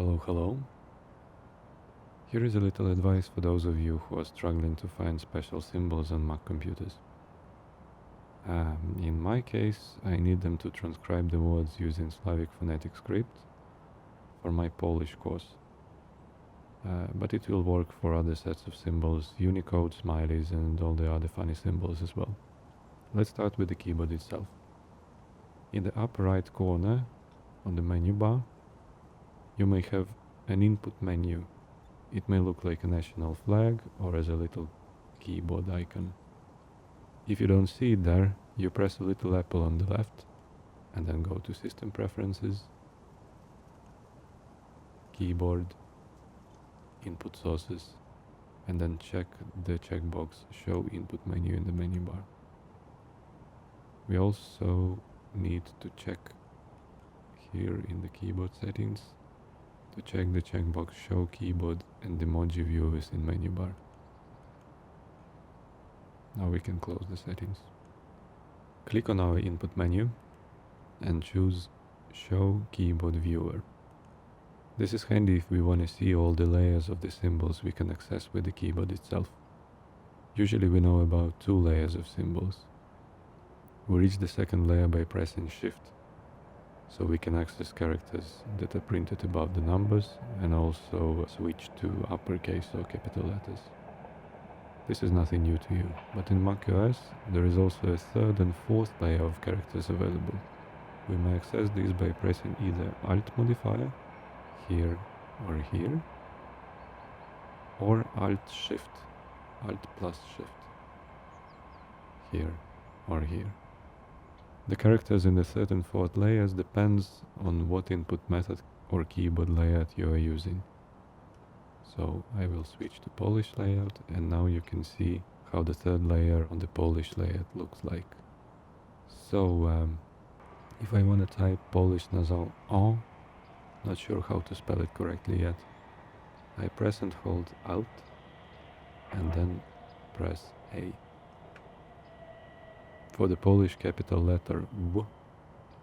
Hello. Here is a little advice for those of you who are struggling to find special symbols on Mac computers. In my case, I need them to transcribe the words using Slavic phonetic script for my Polish course. But it will work for other sets of symbols, Unicode, smileys, and all the other funny symbols as well. Let's start with the keyboard itself. In the upper right corner, on the menu bar, you may have an input menu. It may look like a national flag or as a little keyboard icon. If you don't see it there, you press a little apple on the left and then go to System Preferences, Keyboard, Input Sources, and then check the checkbox Show Input Menu in the menu bar. We also need to check here in the keyboard settings to check the checkbox Show Keyboard and Emoji Viewers in menu bar. Now we can close the settings. Click on our input menu and choose Show Keyboard Viewer. This is handy if we want to see all the layers of the symbols we can access with the keyboard itself. Usually we know about 2 layers of symbols. We reach the second layer by pressing Shift, so we can access characters that are printed above the numbers and also switch to uppercase or capital letters. This is nothing new to you, but in macOS there is also a 3rd and 4th layer of characters available. We may access these by pressing either Alt modifier, here or here, or Alt Shift, Alt plus Shift, here or here. The characters in the 3rd and 4th layers depends on what input method or keyboard layout you are using. So I will switch to Polish layout, and now you can see how the 3rd layer on the Polish layout looks like. So if I want to type Polish nasal O, not sure how to spell it correctly yet, I press and hold Alt and then press A. For the Polish capital letter W,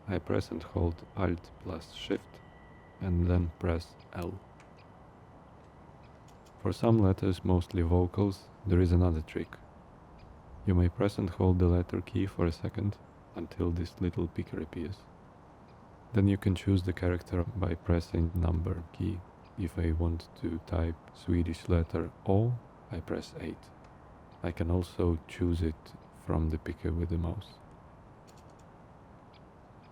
I press and hold Alt plus Shift and then press L. For some letters, mostly vocals, there is another trick. You may press and hold the letter key for a second until this little picker appears. Then you can choose the character by pressing number key. If I want to type Swedish letter O, I press 8. I can also choose it from the picker with the mouse.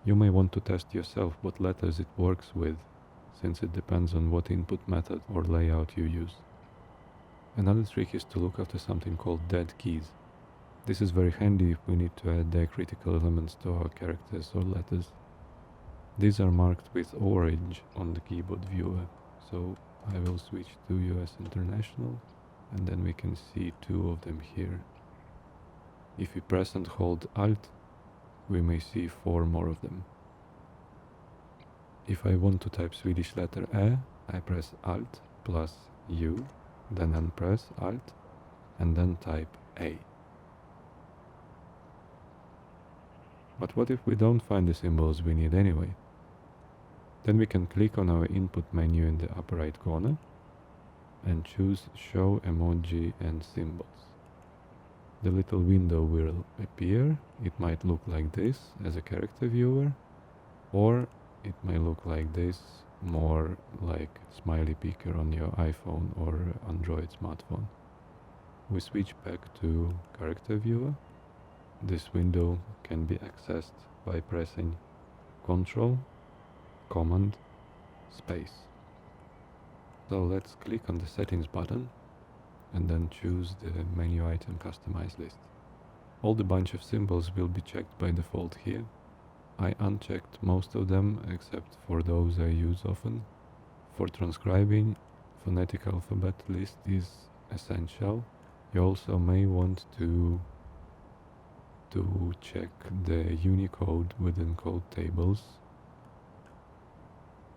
You may want to test yourself what letters it works with, since it depends on what input method or layout you use. Another trick is to look after something called dead keys. This is very handy if we need to add diacritical elements to our characters or letters. These are marked with orange on the keyboard viewer, so I will switch to US International, and then we can see 2 of them here. If we press and hold Alt, we may see 4 more of them. If I want to type Swedish letter E, I press Alt plus U, then unpress Alt, and then type A. But what if we don't find the symbols we need anyway? Then we can click on our input menu in the upper right corner and choose Show Emoji and Symbols. The little window will appear. It might look like this as a character viewer, or it may look like this, more like smiley picker on your iPhone or Android smartphone. We switch back to character viewer. This window can be accessed by pressing Ctrl+Cmd+Space. So let's click on the settings button and then choose the menu item customize list. All the bunch of symbols will be checked by default here. I unchecked most of them except for those I use often. For transcribing, phonetic alphabet list is essential. You also may want to check the Unicode within code tables,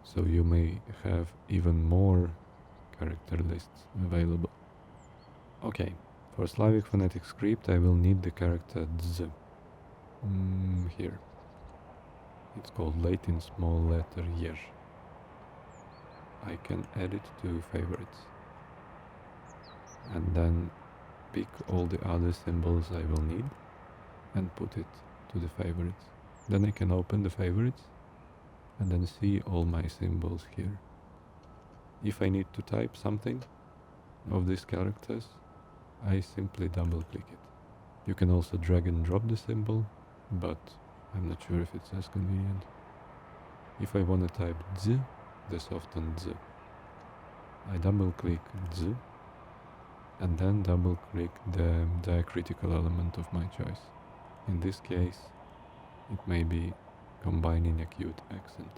so you may have even more character lists available. Okay, for Slavic phonetic script I will need the character Z. Here. It's called Latin small letter Yer. I can add it to favorites and then pick all the other symbols I will need and put it to the favorites. Then I can open the favorites and then see all my symbols here. If I need to type something of these characters, I simply double click it. You can also drag and drop the symbol, but I'm not sure if it's as convenient. If I want to type Z, the softened Z, I double click Z and then double click the diacritical element of my choice. In this case, it may be combining acute accent.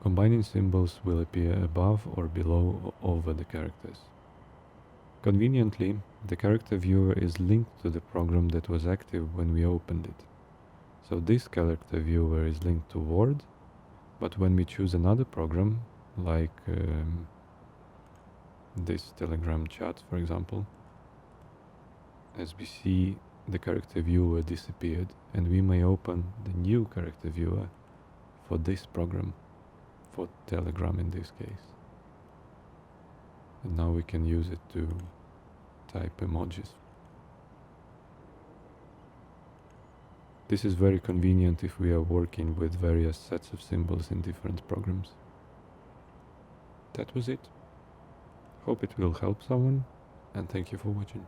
Combining symbols will appear above or below or over the characters. Conveniently, the character viewer is linked to the program that was active when we opened it. So this character viewer is linked to Word, but when we choose another program, like this Telegram chat, for example, as we see, the character viewer disappeared, and we may open the new character viewer for this program, for Telegram in this case. And now we can use it to type emojis. This is very convenient if we are working with various sets of symbols in different programs. That was it. Hope it will help someone, and thank you for watching.